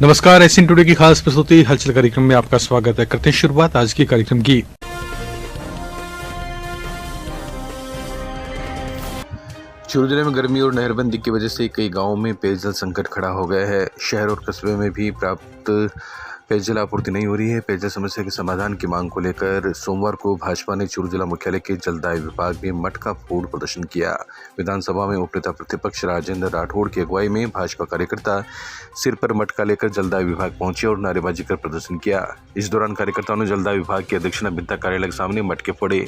नमस्कार, Asian today की खास प्रस्तुति हलचल कार्यक्रम में आपका स्वागत है। करते हैं शुरुआत आज के कार्यक्रम की। चूरू जिले में गर्मी और नहरबंदी की वजह से कई गांवों में पेयजल संकट खड़ा हो गया है। शहर और कस्बे में भी पर्याप्त पेयजल आपूर्ति नहीं हो रही है। पेयजल समस्या के समाधान की मांग को लेकर सोमवार को भाजपा ने चूरू जिला मुख्यालय के जलदाय विभाग में मटका फोड़ प्रदर्शन किया। विधानसभा में उपनेता प्रतिपक्ष राजेंद्र राठौड़ की अगुवाई में भाजपा कार्यकर्ता सिर पर मटका लेकर जलदाय विभाग पहुंचे और नारेबाजी कर प्रदर्शन किया। इस दौरान कार्यकर्ताओं ने जलदाय विभाग की अध्यक्ष बिंता कार्यालय के सामने मटके फोड़े।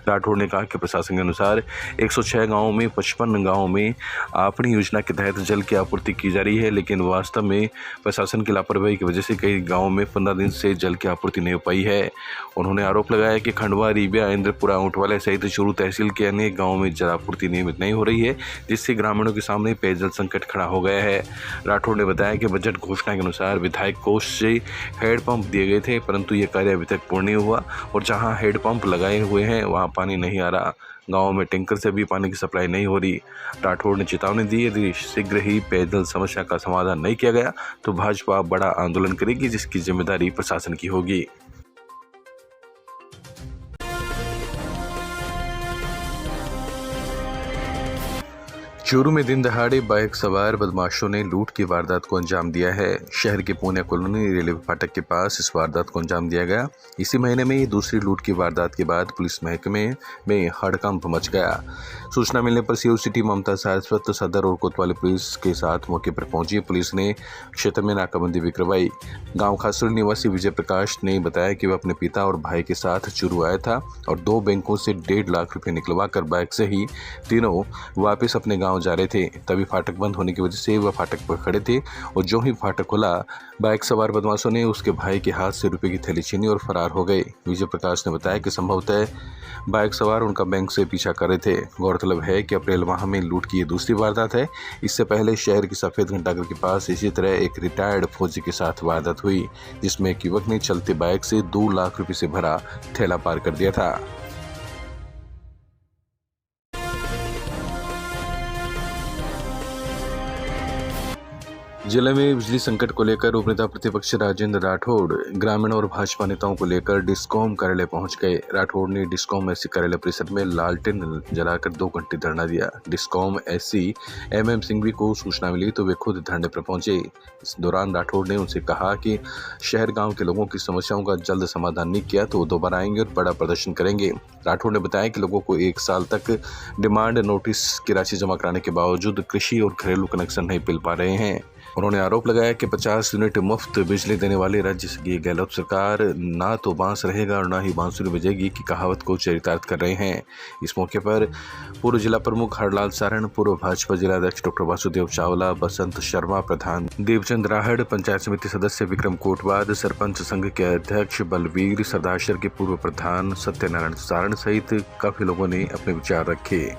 राठौड़ ने कहा कि प्रशासन के अनुसार 106 गाँवों में 55 गाँवों में आपनी योजना के तहत जल की आपूर्ति की जा रही है, लेकिन वास्तव में प्रशासन की लापरवाही की वजह से कई गाँवों में 15 दिन से जल की आपूर्ति नहीं हो पाई है। उन्होंने आरोप लगाया कि खंडवा, रीबिया, इंद्रपुरा, ऊंटवाला सहित चूरू तहसील के अनेक गाँवों में जल आपूर्ति नियमित नहीं हो रही है, जिससे ग्रामीणों के सामने पेयजल संकट खड़ा हो गया है। राठौड़ ने बताया कि बजट घोषणा के अनुसार विधायक कोष से हैंडपंप दिए गए थे, परंतु ये कार्य अभी तक पूर्ण नहीं हुआ और जहां हैंडपंप लगाए हुए हैं वहां पानी नहीं आ रहा। गाँव में टैंकर से भी पानी की सप्लाई नहीं हो रही। राठौड़ ने चेतावनी दी, यदि शीघ्र ही पेयजल समस्या का समाधान नहीं किया गया तो भाजपा बड़ा आंदोलन करेगी, जिसकी जिम्मेदारी प्रशासन की होगी। चूरू में दिन दहाड़े बाइक सवार बदमाशों ने लूट की वारदात को अंजाम दिया है। शहर के पूनिया कॉलोनी रेलवे फाटक के पास इस वारदात को अंजाम दिया गया। इसी महीने में दूसरी लूट की वारदात के बाद पुलिस महकमे में हड़कंप मच गया। सूचना मिलने पर सीओ सिटी ममता सारस्वत सदर और कोतवाली पुलिस के साथ मौके पर पहुंची। पुलिस ने क्षेत्र में नाकाबंदी भी करवाई। गाँव खासुर निवासी विजय प्रकाश ने बताया कि वह अपने पिता और भाई के साथ चूरू आया था और 2 बैंकों से 1.5 लाख रुपये निकलवा कर बाइक से ही तीनों वापस अपने गाँव जा रहे थे। तभी फाटक बंद होने की वजह से वह फाटक पर खड़े थे और जो ही फाटक खुला, बाइक सवार बदमाशों ने उसके भाई के हाथ से रुपए की थैली छीनी और फरार हो गए। विजय प्रकाश ने बताया कि संभवतः बाइक सवार उनका बैंक से पीछा कर रहे थे। गौरतलब है कि अप्रैल माह में लूट की ये दूसरी वारदात है। इससे पहले शहर की सफेद घंटाघर के पास इसी तरह एक रिटायर्ड फौजी के साथ वारदात हुई, जिसमें एक युवक ने चलते बाइक से 2 लाख रुपए से भरा थैला पार कर दिया था। जिले में बिजली संकट को लेकर उपनेता प्रतिपक्ष राजेंद्र राठौड़ ग्रामीण और भाजपा नेताओं को लेकर डिस्कॉम कार्यालय पहुंच गए। राठौड़ ने डिस्कॉम एससी कार्यालय परिसर में लालटेन जलाकर 2 घंटे धरना दिया। डिस्कॉम एससी MM सिंघवी को सूचना मिली तो वे खुद धरने पर पहुंचे। इस दौरान राठौड़ ने उनसे कहा कि शहर गाँव के लोगों की समस्याओं का जल्द समाधान नहीं किया तो वो दोबारा आएंगे और बड़ा प्रदर्शन करेंगे। राठौड़ ने बताया कि लोगों को 1 साल तक डिमांड नोटिस की राशि जमा कराने के बावजूद कृषि और घरेलू कनेक्शन नहीं मिल पा रहे हैं। उन्होंने आरोप लगाया कि 50 यूनिट मुफ्त बिजली देने वाली राज्य की गहलोत सरकार ना तो बांस रहेगा और ना ही बांसुरी बजेगी की कहावत को चरितार्थ कर रहे हैं। इस मौके पर पूर्व जिला प्रमुख हरलाल सारण, पूर्व भाजपा जिलाध्यक्ष डॉक्टर वासुदेव चावला, बसंत शर्मा, प्रधान देवचंद राहड़, पंचायत समिति सदस्य विक्रम कोटवाद, सरपंच संघ के अध्यक्ष बलवीर सरदाशर के पूर्व प्रधान सत्यनारायण सारण सहित काफी लोगों ने अपने विचार रखे।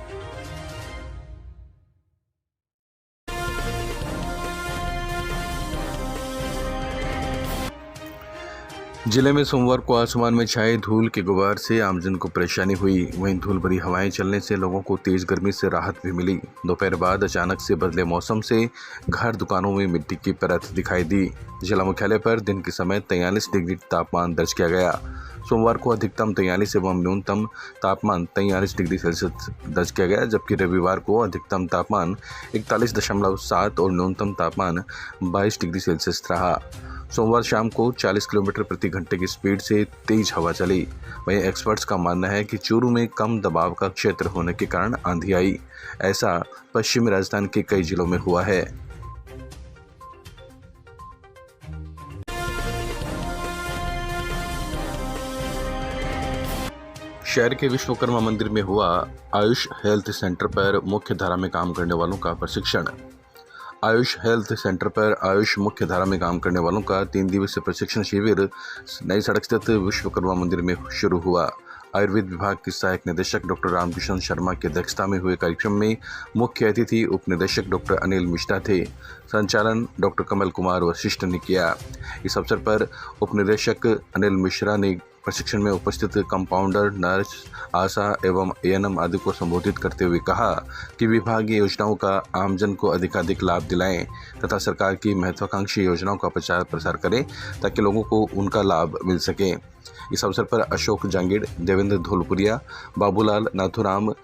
जिले में सोमवार को आसमान में छाए धूल के गुबार से आमजन को परेशानी हुई। वहीं धूल भरी हवाएं चलने से लोगों को तेज गर्मी से राहत भी मिली। दोपहर बाद अचानक से बदले मौसम से घर दुकानों में मिट्टी की परत दिखाई दी। जिला मुख्यालय पर दिन के समय 43 डिग्री तापमान दर्ज किया गया। सोमवार को अधिकतम 43 एवं न्यूनतम तापमान 43 डिग्री सेल्सियस दर्ज किया गया, जबकि रविवार को अधिकतम तापमान 41.7 और न्यूनतम तापमान 22 डिग्री सेल्सियस रहा। सोमवार शाम को 40 किलोमीटर प्रति घंटे की स्पीड से तेज हवा चली। वहीं एक्सपर्ट्स का मानना है कि चूरू में कम दबाव का क्षेत्र होने के कारण आंधी आई। ऐसा पश्चिमी राजस्थान के कई जिलों में हुआ है। शहर के विश्वकर्मा मंदिर में हुआ आयुष हेल्थ सेंटर पर मुख्य धारा में काम करने वालों का प्रशिक्षण। आयुष हेल्थ सेंटर पर आयुष मुख्य धारा में काम करने वालों का 3 दिवसीय प्रशिक्षण शिविर नई सड़क स्थित विश्वकर्मा मंदिर में शुरू हुआ। आयुर्वेद विभाग के सहायक निदेशक डॉक्टर रामकिशन शर्मा की अध्यक्षता में हुए कार्यक्रम में मुख्य अतिथि उप निदेशक डॉक्टर अनिल मिश्रा थे। संचालन डॉक्टर कमल कुमार वशिष्ठ ने किया। इस अवसर पर उप निदेशक अनिल मिश्रा ने प्रशिक्षण में उपस्थित कंपाउंडर, नर्स, आशा एवं एएनएम आदि को संबोधित करते हुए कहा कि विभागीय योजनाओं का आमजन को अधिकाधिक लाभ दिलाएं तथा सरकार की महत्वाकांक्षी योजनाओं का प्रचार प्रसार करें ताकि लोगों को उनका लाभ मिल सके। इस अवसर पर अशोक जांगिड़, देवेंद्र धोलपुरिया, बाबूलाल नाथुराम,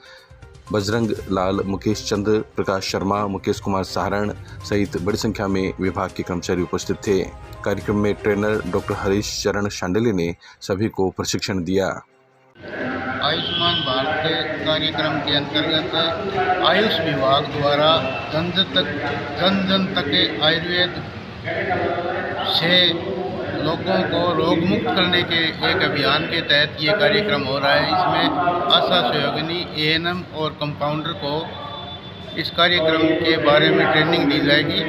बजरंग लाल, मुकेश चंद्र, प्रकाश शर्मा, मुकेश कुमार सहारण सहित बड़ी संख्या में विभाग के कर्मचारी उपस्थित थे। कार्यक्रम में ट्रेनर डॉक्टर हरीश चरण शांडिल्य ने सभी को प्रशिक्षण दिया। आयुष्मान भारत कार्यक्रम के अंतर्गत आयुष विभाग द्वारा जन जन तक आयुर्वेद से लोगों को रोग मुक्त करने के एक अभियान के तहत ये कार्यक्रम हो रहा है। इसमें आशा सहयोगिनी, एएनएम और कंपाउंडर को इस कार्यक्रम के बारे में ट्रेनिंग दी जाएगी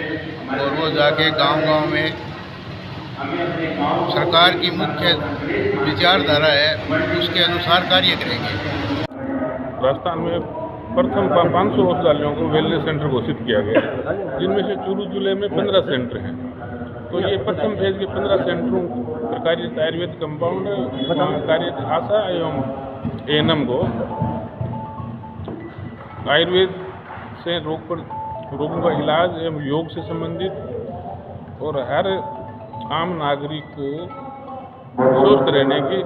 और वो जाके गांव-गांव में सरकार की मुख्य विचारधारा है उसके अनुसार कार्य करेंगे। राजस्थान में प्रथम 500 औषधालयों को वेलनेस सेंटर घोषित किया गया, जिनमें से चूरू जिले में 15 सेंटर हैं। तो ये प्रथम फेज के 15 सेंटरों पर कार्यरत आयुर्वेद कंपाउंडर, कार्यरत आशा एवं एएनएम को आयुर्वेद से रोगों का इलाज एवं योग से संबंधित और हर आम नागरिक को स्वस्थ रहने की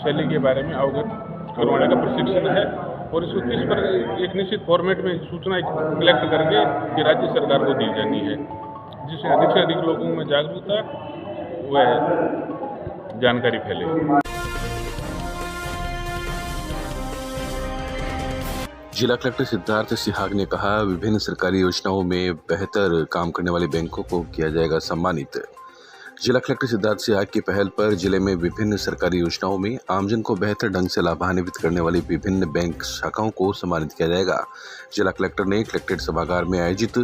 शैली के बारे में अवगत करवाने का प्रशिक्षण है और इसको किस पर एक निश्चित फॉर्मेट में सूचना कलेक्ट करके कि राज्य सरकार को दी जानी है, जिससे अधिक से अधिक लोगों में जागरूकता व जानकारी फैले। जिला कलेक्टर सिद्धार्थ सिहाग ने कहा, विभिन्न सरकारी योजनाओं में बेहतर काम करने वाले बैंकों को किया जाएगा सम्मानित। जिला कलेक्टर सिद्धार्थ सिहाग की पहल पर जिले में विभिन्न सरकारी योजनाओं में आमजन को बेहतर ढंग से लाभान्वित करने वाली विभिन्न बैंक शाखाओं को सम्मानित किया जाएगा। जिला कलेक्टर ने कलेक्ट्रेट सभागार में आयोजित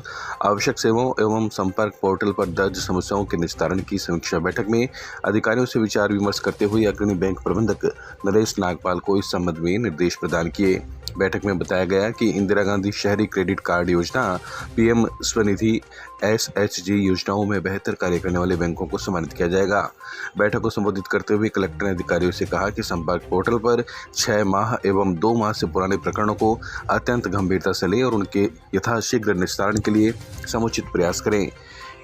आवश्यक सेवाओं एवं संपर्क पोर्टल पर दर्ज समस्याओं के निस्तारण की समीक्षा बैठक में अधिकारियों से विचार विमर्श करते हुए अग्रणी बैंक प्रबंधक नरेश नागपाल को इस संबंध में निर्देश प्रदान किए। बैठक में बताया गया कि इंदिरा गांधी शहरी क्रेडिट कार्ड योजना, पीएम स्वनिधि, एसएचजी योजनाओं में बेहतर कार्य करने वाले बैंकों को सम्मानित किया जाएगा। बैठक को संबोधित करते हुए कलेक्टर ने अधिकारियों से कहा कि संपर्क पोर्टल पर 6 माह एवं 2 माह से पुराने प्रकरणों को अत्यंत गंभीरता से लें और उनके यथाशीघ्र निस्तारण के लिए समुचित प्रयास करें।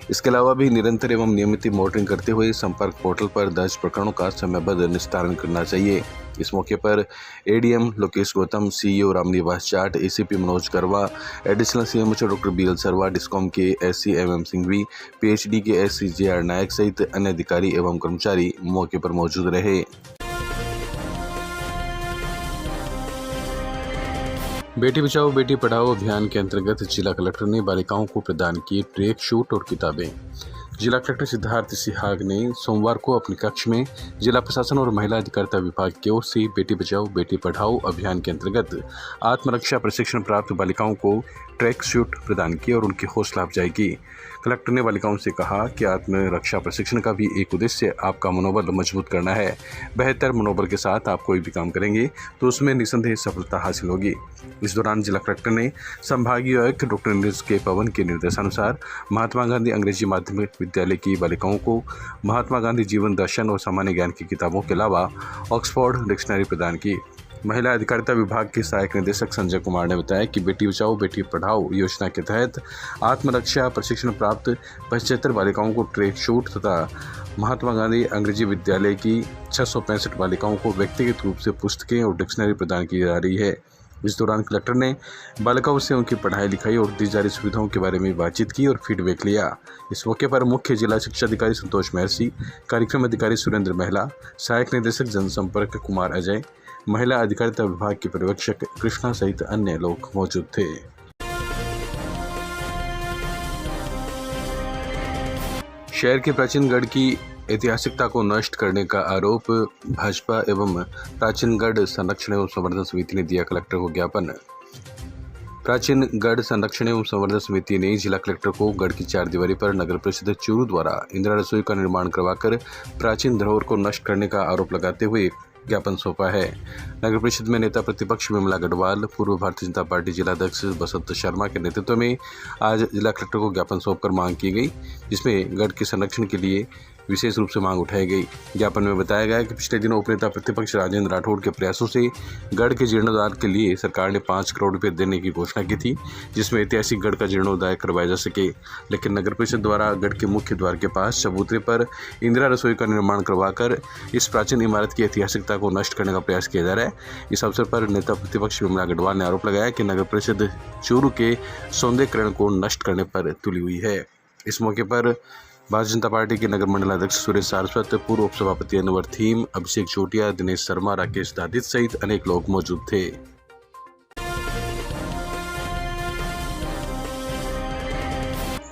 इसके अलावा भी निरंतर एवं नियमित मॉनिटरिंग करते हुए संपर्क पोर्टल पर दर्ज प्रकरणों का समयबद्ध निस्तारण करना चाहिए। इस मौके पर ADM Lokesh Gautam, CEO Ramniwas Jat, ACP Manoj करवा, एडिशनल सीएमओ डॉक्टर बीएल सरवा, डिस्कॉम के एससी एमएम सिंघवी, पीएचडी के एससी जेआर नायक सहित अन्य अधिकारी एवं कर्मचारी मौके पर मौजूद रहे। बेटी बचाओ बेटी पढ़ाओ अभियान के अंतर्गत जिला कलेक्टर ने बालिकाओं को प्रदान की ट्रैक शूट और किताबें। जिला कलेक्टर सिद्धार्थ सिहाग ने सोमवार को अपने कक्ष में जिला प्रशासन और महिला अधिकारिता विभाग की ओर से बेटी बचाओ बेटी पढ़ाओ अभियान के अंतर्गत आत्मरक्षा प्रशिक्षण प्राप्त बालिकाओं को ट्रैक सूट प्रदान किए और उनकी हौसला अफजाई की। कलेक्टर ने बालिकाओं से कहा कि आत्मरक्षा प्रशिक्षण का भी एक उद्देश्य आपका मनोबल मजबूत करना है। बेहतर मनोबल के साथ आप कोई भी काम करेंगे तो उसमें निसंदेह सफलता हासिल होगी। इस दौरान जिला कलेक्टर ने संभागीय आयुक्त डॉक्टर नीरज के पवन के निर्देशानुसार महात्मा गांधी अंग्रेजी माध्यमिक विद्यालय की बालिकाओं को महात्मा गांधी जीवन दर्शन और सामान्य ज्ञान की किताबों के अलावा ऑक्सफोर्ड डिक्शनरी प्रदान की। महिला अधिकारिता विभाग के सहायक निदेशक संजय कुमार ने बताया कि बेटी बचाओ बेटी पढ़ाओ योजना के तहत आत्मरक्षा प्रशिक्षण प्राप्त 75 बालिकाओं को ट्रैक शूट तथा महात्मा गांधी अंग्रेजी विद्यालय की 665 बालिकाओं को व्यक्तिगत रूप से पुस्तकें और डिक्शनरी प्रदान की जा रही है। इस दौरान कलेक्टर ने बालिकाओं से उनकी पढ़ाई लिखाई और दी जा रही सुविधाओं के बारे में बातचीत की और फीडबैक लिया। इस मौके पर मुख्य जिला शिक्षा अधिकारी संतोष महर्षि, कार्यक्रम अधिकारी सुरेंद्र महिला, सहायक निदेशक जनसंपर्क कुमार अजय, महिला अधिकारिता विभाग के पर्यवेक्षक कृष्णा सहित अन्य लोग मौजूद थे। शहर के प्राचीन गढ़ की ऐतिहासिकता को नष्ट करने का आरोप भाजपा एवं प्राचीन गढ़ संरक्षण एवं संवर्धन समिति ने दिया कलेक्टर को ज्ञापन। प्राचीन गढ़ संरक्षण एवं संवर्धन समिति ने जिला कलेक्टर को गढ़ की 4 दीवारी पर नगर परिषद चूरू द्वारा इंदिरा रसोई का निर्माण करवाकर प्राचीन धरोहर को नष्ट करने का आरोप लगाते हुए ज्ञापन सौंपा है। नगर परिषद में नेता प्रतिपक्ष विमला गढ़वाल, पूर्व भारतीय जनता पार्टी जिलाध्यक्ष बसंत शर्मा के नेतृत्व में आज जिला कलेक्टर को ज्ञापन सौंपकर मांग की गई, जिसमें गढ़ के संरक्षण के लिए विशेष रूप से मांग उठाई गई। ज्ञापन में बताया गया कि पिछले दिनों उपनेता प्रतिपक्ष राजेंद्र राठौड़ के प्रयासों से गढ़ के जीर्णोद्धार के लिए सरकार ने 5 करोड़ रुपए देने की घोषणा की थी, जिसमें ऐतिहासिक गढ़ का जीर्णोद्धार करवाया जा सके। लेकिन नगर परिषद द्वारा गढ़ के मुख्य द्वार के पास चबूतरे पर इंदिरा रसोई का निर्माण करवाकर इस प्राचीन इमारत की ऐतिहासिकता को नष्ट करने का प्रयास किया जा रहा है। इस अवसर पर नेता प्रतिपक्ष विमला गढ़वाल ने आरोप लगाया कि नगर परिषद चूरू के सौंदर्यीकरण को नष्ट करने पर तुली हुई है। इस मौके पर भारतीय जनता पार्टी के नगर मंडलाध्यक्ष सुरेश सारस्वत, पूर्व उपसभापति अनवर थीम, अभिषेक चोटिया, दिनेश शर्मा, राकेश दादित सहित अनेक लोग मौजूद थे।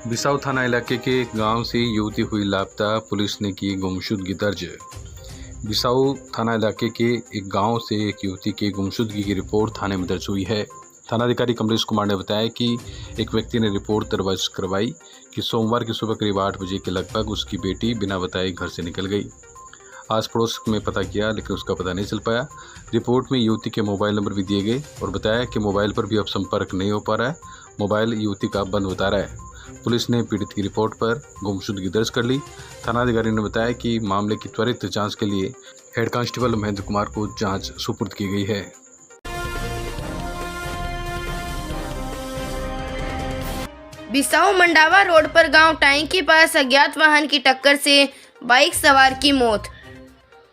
बिसाऊ थाना इलाके के गांव से युवती हुई लापता, पुलिस ने की गुमशुदगी दर्ज। बिसाऊ थाना इलाके के एक गांव से एक युवती की गुमशुदगी की रिपोर्ट थाने में दर्ज हुई है। थानाधिकारी कमलेश कुमार ने बताया कि एक व्यक्ति ने रिपोर्ट दर्ज करवाई कि सोमवार की सुबह करीब 8 बजे के लगभग उसकी बेटी बिना बताए घर से निकल गई। आस पड़ोस में पता किया लेकिन उसका पता नहीं चल पाया। रिपोर्ट में युवती के मोबाइल नंबर भी दिए गए और बताया कि मोबाइल पर भी अब संपर्क नहीं हो पा रहा है, मोबाइल युवती का बंद बता रहा है। पुलिस ने पीड़ित की रिपोर्ट पर गुमशुदगी दर्ज कर ली। थानाधिकारी ने बताया कि मामले की त्वरित जांच के लिए हेड कांस्टेबल महेंद्र कुमार को जांच सुपुर्द की गई है। बिसाऊ मंडावा रोड पर गांव टाई के पास अज्ञात वाहन की टक्कर से बाइक सवार की मौत।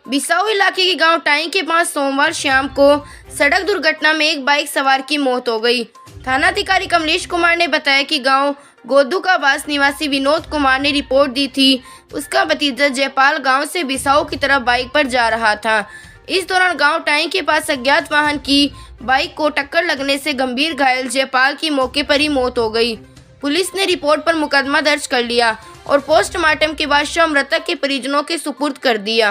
बिसाऊ इलाके के गांव टाई के पास सोमवार शाम को सड़क दुर्घटना में एक बाइक सवार की मौत हो गई। थानाधिकारी कमलेश कुमार ने बताया कि गांव गोदू का वास निवासी विनोद कुमार ने रिपोर्ट दी थी। उसका भतीजा जयपाल गांव से बिसाऊ की तरफ बाइक पर जा रहा था। इस दौरान गांव टाई के पास अज्ञात वाहन की बाइक को टक्कर लगने से गंभीर घायल जयपाल की मौके पर ही मौत हो गई। पुलिस ने रिपोर्ट पर मुकदमा दर्ज कर लिया और पोस्टमार्टम के बाद शव मृतक के परिजनों के सुपुर्द कर दिया।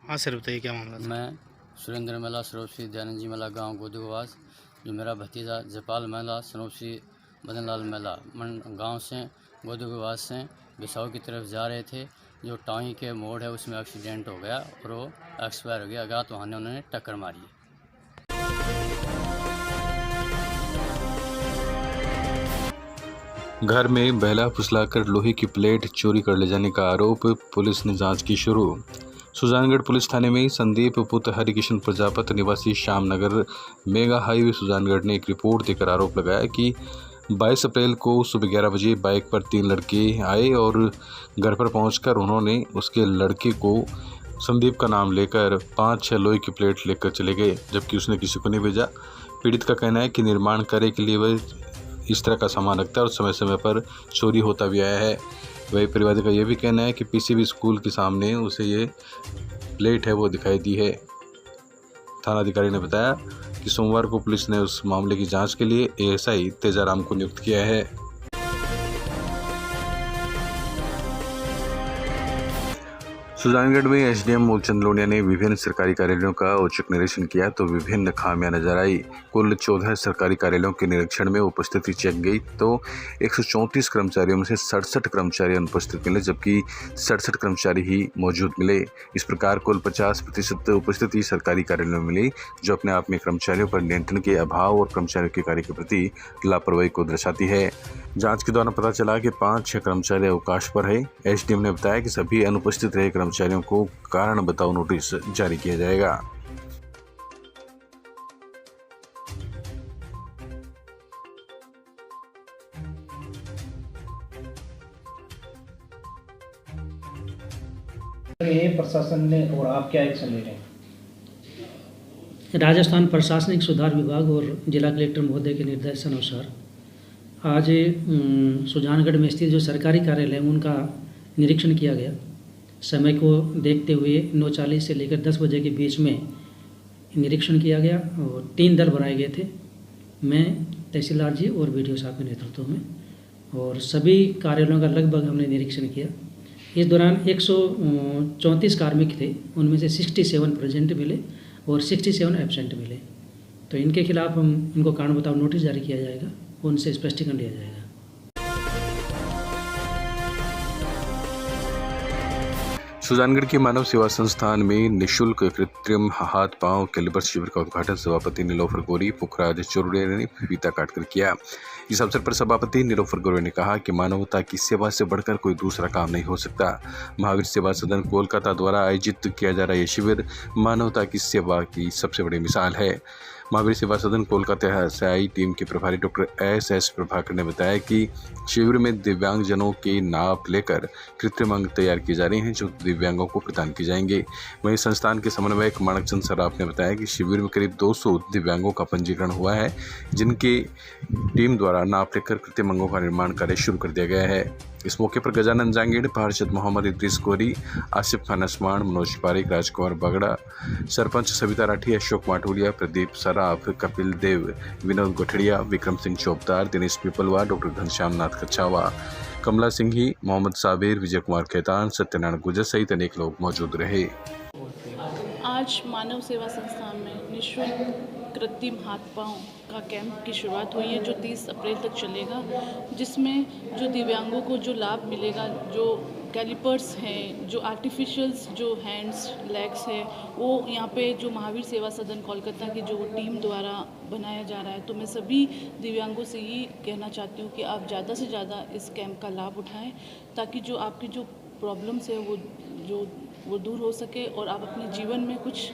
हाँ सर, बताइए क्या मामला था? मैं सुरेंद्र मेला सरोपसी दयानंद जी मेला गाँव गोदूवास, जो मेरा भतीजा जयपाल मेला सरोपसी मदनलाल मेला गांव से गोदूवास से बिसाऊ की तरफ जा रहे थे। जो टाई के मोड़ है उसमें एक्सीडेंट हो गया और वो एक्सपायर हो गया। अज्ञात वाहन ने उन्होंने टक्कर मारी। घर में बहला फुसलाकर लोहे की प्लेट चोरी कर ले जाने का आरोप, पुलिस ने जांच की शुरू। सुजानगढ़ पुलिस थाने में संदीप पुत्र हरिकिशन प्रजापत निवासी श्यामनगर मेगा हाईवे सुजानगढ़ ने एक रिपोर्ट देकर आरोप लगाया कि 22 अप्रैल को सुबह 11 बजे बाइक पर 3 लड़के आए और घर पर पहुंचकर उन्होंने उसके लड़के को संदीप का नाम लेकर 5-6 लोहे की प्लेट लेकर चले गए, जबकि उसने किसी को नहीं भेजा। पीड़ित का कहना है कि निर्माण कार्य के लिए वह इस तरह का सामान रखता है और समय समय पर चोरी होता भी आया है। वही परिवादी का यह भी कहना है कि पीसीबी स्कूल के सामने उसे ये प्लेट है वो दिखाई दी है। थानाधिकारी ने बताया कि सोमवार को पुलिस ने उस मामले की जांच के लिए एएसआई तेजाराम को नियुक्त किया है। सुजानगढ़ में एसडीएम मूलचंद लोनिया ने विभिन्न सरकारी कार्यालयों का औचक निरीक्षण किया तो विभिन्न खामियां नजर आई। कुल 14 सरकारी कार्यालयों के निरीक्षण में उपस्थिति चेक गई तो 134 कर्मचारियों में से 67 कर्मचारी अनुपस्थित मिले, जबकि 67 कर्मचारी ही मौजूद मिले। इस प्रकार कुल 50% उपस्थिति सरकारी कार्यालयों में मिली, जो अपने आप में कर्मचारियों पर नियंत्रण के अभाव और कर्मचारियों के कार्य के प्रति लापरवाही को दर्शाती है। जांच के दौरान पता चला कि 5-6 कर्मचारी अवकाश पर है। एसडीएम ने बताया कि सभी अनुपस्थित रहे कर्मचारियों को कारण बताओ नोटिस जारी किया जाएगा। ये प्रशासन ने और आप क्या एक्शन ले रहे हैं? राजस्थान प्रशासनिक सुधार विभाग और जिला कलेक्टर महोदय के निर्देशानुसार आज सुजानगढ़ में स्थित जो सरकारी कार्यालय हैं उनका निरीक्षण किया गया। समय को देखते हुए 9:40 से लेकर 10 बजे के बीच में निरीक्षण किया गया और 3 दल बनाए गए थे, मैं, तहसीलदार जी और बीडीओ साहब के नेतृत्व में, और सभी कार्यालयों का लगभग हमने निरीक्षण किया। इस दौरान 134 कार्मिक थे, उनमें से 67 प्रेजेंट मिले और 67 एब्सेंट मिले। तो इनके खिलाफ हम इनको कारण बताओ नोटिस जारी किया जाएगा, उनसे स्पष्टीकरण लिया जाएगा। सुजानगढ़ के मानव सेवा संस्थान में निःशुल्क कृत्रिम हाथ पांव कैलिपर शिविर का उद्घाटन सभापति नीलोफर गोरी पुखराज चुरुड़े ने फीता काटकर किया। इस अवसर पर सभापति नीलोफर गोरी ने कहा कि मानवता की सेवा से बढ़कर कोई दूसरा काम नहीं हो सकता। महावीर सेवा सदन कोलकाता द्वारा आयोजित किया जा रहा यह शिविर मानवता की सेवा की सबसे बड़ी मिसाल है। महावीर सेवा सदन कोलकाता से आई टीम के प्रभारी डॉक्टर एस प्रभाकर ने बताया कि शिविर में दिव्यांगजनों के नाप लेकर कृत्रिम अंग तैयार किए जा रहे हैं जो दिव्यांगों को प्रदान किए जाएंगे। वहीं संस्थान के समन्वयक माणकचंद सराफ ने बताया कि शिविर में करीब 200 दिव्यांगों का पंजीकरण हुआ है, जिनकी टीम द्वारा नाप लेकर कृत्रिम अंगों का निर्माण कार्य शुरू कर दिया गया है। इस मौके पर गजानन जांगीड़, पार्षद मोहम्मद इद्रीस गोरी, आसिफ खान असमान, मनोज पारिक, राजकुमार बगड़ा, सरपंच सविता राठी, अशोक माटोलिया, प्रदीप सराफ, कपिल देव, विनोद गोठड़िया, विक्रम सिंह चौबदार, दिनेश पीपलवा, डॉक्टर घनश्याम नाथ कच्छावा, कमला सिंघी, मोहम्मद साबिर, विजय कुमार खेतान, सत्यनारायण गुजर सहित अनेक लोग मौजूद रहे। आज मानव सेवा संस्थान में निःशुल्क कृत्रिम हाथ पांव का कैंप की शुरुआत हुई है जो 30 अप्रैल तक चलेगा, जिसमें जो दिव्यांगों को जो लाभ मिलेगा, जो कैलिपर्स हैं, जो आर्टिफिशियल्स जो हैंड्स लेग्स है, वो यहाँ पे जो महावीर सेवा सदन कोलकाता की जो टीम द्वारा बनाया जा रहा है। तो मैं सभी दिव्यांगों से ये कहना चाहती हूँ कि आप ज़्यादा से ज़्यादा इस कैंप का लाभ उठाएं, ताकि जो आपकी जो प्रॉब्लम्स है वो दूर हो सके और आप अपने जीवन में कुछ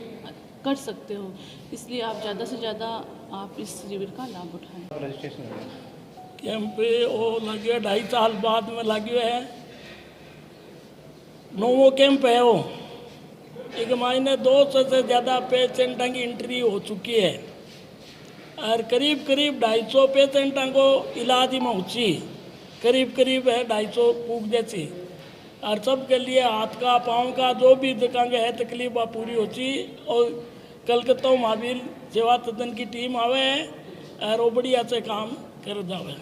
कर सकते हो। इसलिए आप ज़्यादा से ज़्यादा आप इस शिविर का लाभ उठाएं। कैंप वो लगे 2.5 साल बाद में लगे है, नोवो कैंप है। वो एक महीने 200 से ज़्यादा पेशेंटों की एंट्री हो चुकी है और करीब 250 पेशेंटों को इलाज में हुई, करीब है 250 फूक जैसी। और सबके लिए हाथ का पाँव का जो भी दिखाएंगे है तकलीफ पूरी होती। और कलकत्ता महावीर सेवा सदन की टीम आवे है और वो बढ़िया से काम कर जावे।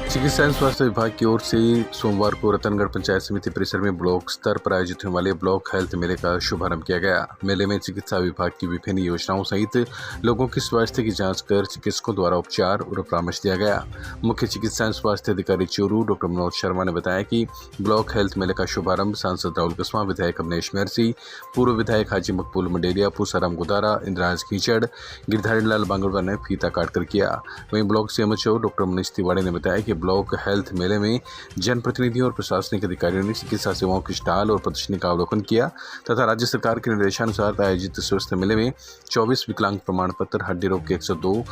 चिकित्सा एवं स्वास्थ्य विभाग की ओर से सोमवार को रतनगढ़ पंचायत समिति परिसर में ब्लॉक स्तर पर आयोजित होने वाले ब्लॉक हेल्थ मेले का शुभारंभ किया गया। मेले में चिकित्सा विभाग की विभिन्न योजनाओं सहित लोगों की स्वास्थ्य की जांच कर चिकित्सकों द्वारा उपचार और परामर्श दिया गया। मुख्य चिकित्सा एवं स्वास्थ्य अधिकारी चूरू डॉक्टर मनोज शर्मा ने बताया कि ब्लॉक हेल्थ मेले का शुभारंभ सांसद राहुल कस्वां, विधायक अवनेश महर्षि, पूर्व विधायक हाजी मकबूल मंडेलिया, पूसाराम गुदारा, इंद्राज कीचड़, गिरधारी लाल बांगड़वा ने फीता काटकर किया। वहीं block CMHO doctor Manish Tiwari ने बताया कि ब्लॉक हेल्थ मेले में जनप्रतिनिधियों और प्रशासनिक अधिकारियों ने चिकित्सा सेवाओं की स्टॉल और प्रदर्शनी का अवलोकन किया तथा राज्य सरकार के निर्देशानुसार आयोजित स्वास्थ्य मेले में 24 विकलांग प्रमाण पत्र, हड्डी रोग के 102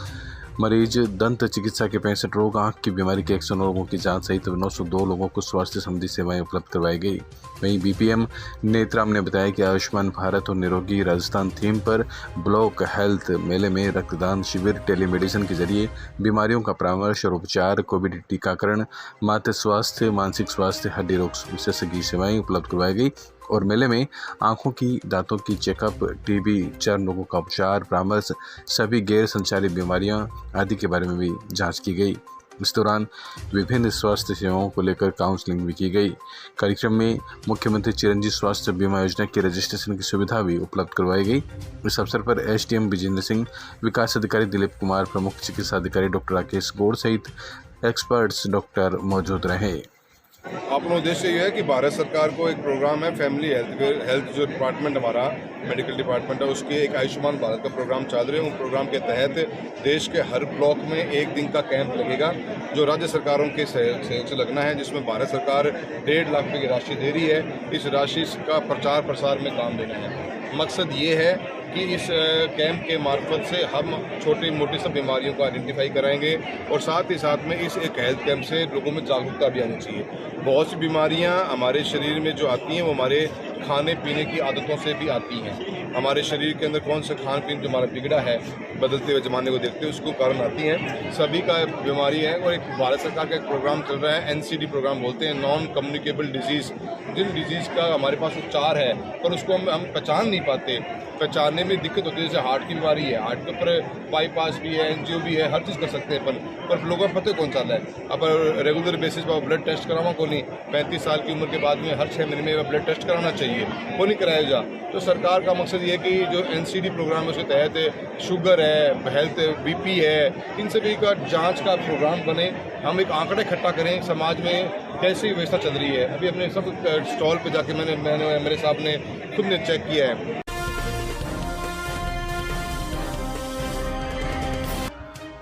मरीज, दंत चिकित्सा के 65 रोग, आंख की बीमारी के 109 लोगों की जांच सहित 902 लोगों को स्वास्थ्य संबंधी सेवाएं उपलब्ध करवाई गई। वहीं बीपीएम नेत्राम ने बताया कि आयुष्मान भारत और निरोगी राजस्थान थीम पर ब्लॉक हेल्थ मेले में रक्तदान शिविर, टेलीमेडिसिन के जरिए बीमारियों का परामर्श और उपचार, कोविड टीकाकरण, मातृ स्वास्थ्य, मानसिक स्वास्थ्य, हड्डी रोग विशेषज्ञ सेवाएं उपलब्ध करवाई गई और मेले में आंखों की, दांतों की चेकअप, टीबी, चर्म रोगों का उपचार, परामर्श, सभी गैर संचारी बीमारियां आदि के बारे में भी जांच की गई। इस दौरान विभिन्न स्वास्थ्य सेवाओं को लेकर काउंसलिंग भी की गई। कार्यक्रम में मुख्यमंत्री चिरंजीवी स्वास्थ्य बीमा योजना के रजिस्ट्रेशन की सुविधा भी उपलब्ध करवाई गई। इस अवसर पर एसडीएम विजेंद्र सिंह, विकास अधिकारी दिलीप कुमार, प्रमुख चिकित्सा अधिकारी डॉक्टर राकेश गौड़ सहित एक्सपर्ट्स डॉक्टर मौजूद रहे। अपना उद्देश्य ये है कि भारत सरकार को एक प्रोग्राम है फैमिली हेल्थ जो डिपार्टमेंट हमारा मेडिकल डिपार्टमेंट है, उसके एक आयुष्मान भारत का प्रोग्राम चल रहे हैं। उन प्रोग्राम के तहत देश के हर ब्लॉक में एक दिन का कैंप लगेगा जो राज्य सरकारों के सहयोग से लगना है, जिसमें भारत सरकार 1.5 लाख रुपये की राशि दे रही है। इस राशि का प्रचार प्रसार में काम देना है। मकसद ये है कि इस कैंप के मार्फत से हम छोटी मोटी सब बीमारियों को आइडेंटिफाई कराएंगे और साथ ही साथ में इस एक हेल्थ कैंप से लोगों में जागरूकता भी आनी चाहिए। बहुत सी बीमारियां हमारे शरीर में जो आती हैं वो हमारे खाने पीने की आदतों से भी आती हैं। हमारे शरीर के अंदर कौन सा खान पीन जो हमारा बिगड़ा है बदलते हुए ज़माने को देखते हुए उसको कारण आती हैं। सभी का बीमारी है और एक भारत सरकार का एक प्रोग्राम चल रहा है, एनसीडी प्रोग्राम बोलते हैं, नॉन कम्युनिकेबल डिजीज़। जिन डिजीज़ का हमारे पास उपचार है पर उसको हम पहचान नहीं पाते, पहचानने में दिक्कत होती है। जैसे हार्ट की बीमारी है, हार्ट के ऊपर बाईपास भी है, एंजियो भी है, हर चीज़ कर सकते हैं पर लोगों को पता कौन सा है। अब रेगुलर बेसिस पर ब्लड टेस्ट कराना को नहीं, 35 साल की उम्र के बाद में हर 6 महीने में ब्लड टेस्ट कराना चाहिए। चाहिए, वो नहीं कराया जा। तो सरकार का मकसद ये है कि जो NCD प्रोग्राम है उसके तहत शुगर है, हेल्थ BP है, इन सभी का जांच का प्रोग्राम बने, हम एक आंकड़ा इकट्ठा करें समाज में कैसी व्यवस्था चल रही है। अभी अपने सब स्टॉल पे जाके मैंने मेरे साहब ने खुद ने चेक किया है।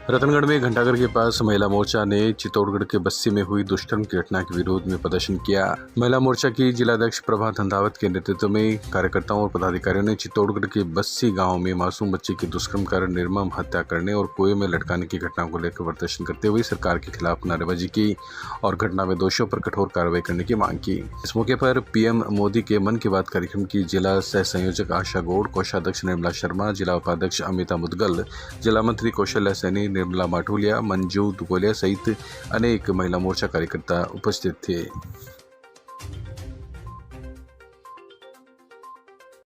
रतनगढ़ में घंटाघर के पास महिला मोर्चा ने चित्तौड़गढ़ के बस्सी में हुई दुष्कर्म की घटना के विरोध में प्रदर्शन किया। महिला मोर्चा की जिलाध्यक्ष प्रभा धंधावत के नेतृत्व में कार्यकर्ताओं और पदाधिकारियों ने चित्तौड़गढ़ के बस्सी गांव में मासूम बच्चे की दुष्कर्म कर निर्मम हत्या करने और कुएं में लटकाने की घटना को लेकर प्रदर्शन करते हुए सरकार के खिलाफ नारेबाजी की और घटना में दोषियों पर कठोर कार्रवाई करने की मांग की। इस मौके पर PM मोदी के मन की बात कार्यक्रम की जिला सह संयोजक आशा गौड़, कोषाध्यक्ष निर्मला शर्मा, जिला उपाध्यक्ष अमिता मुदगल, जिला मंत्री कौशल्या सैनी, निर्मला माटुलिया, मंजू दुगोलिया सहित अनेक महिला मोर्चा कार्यकर्ता उपस्थित थे।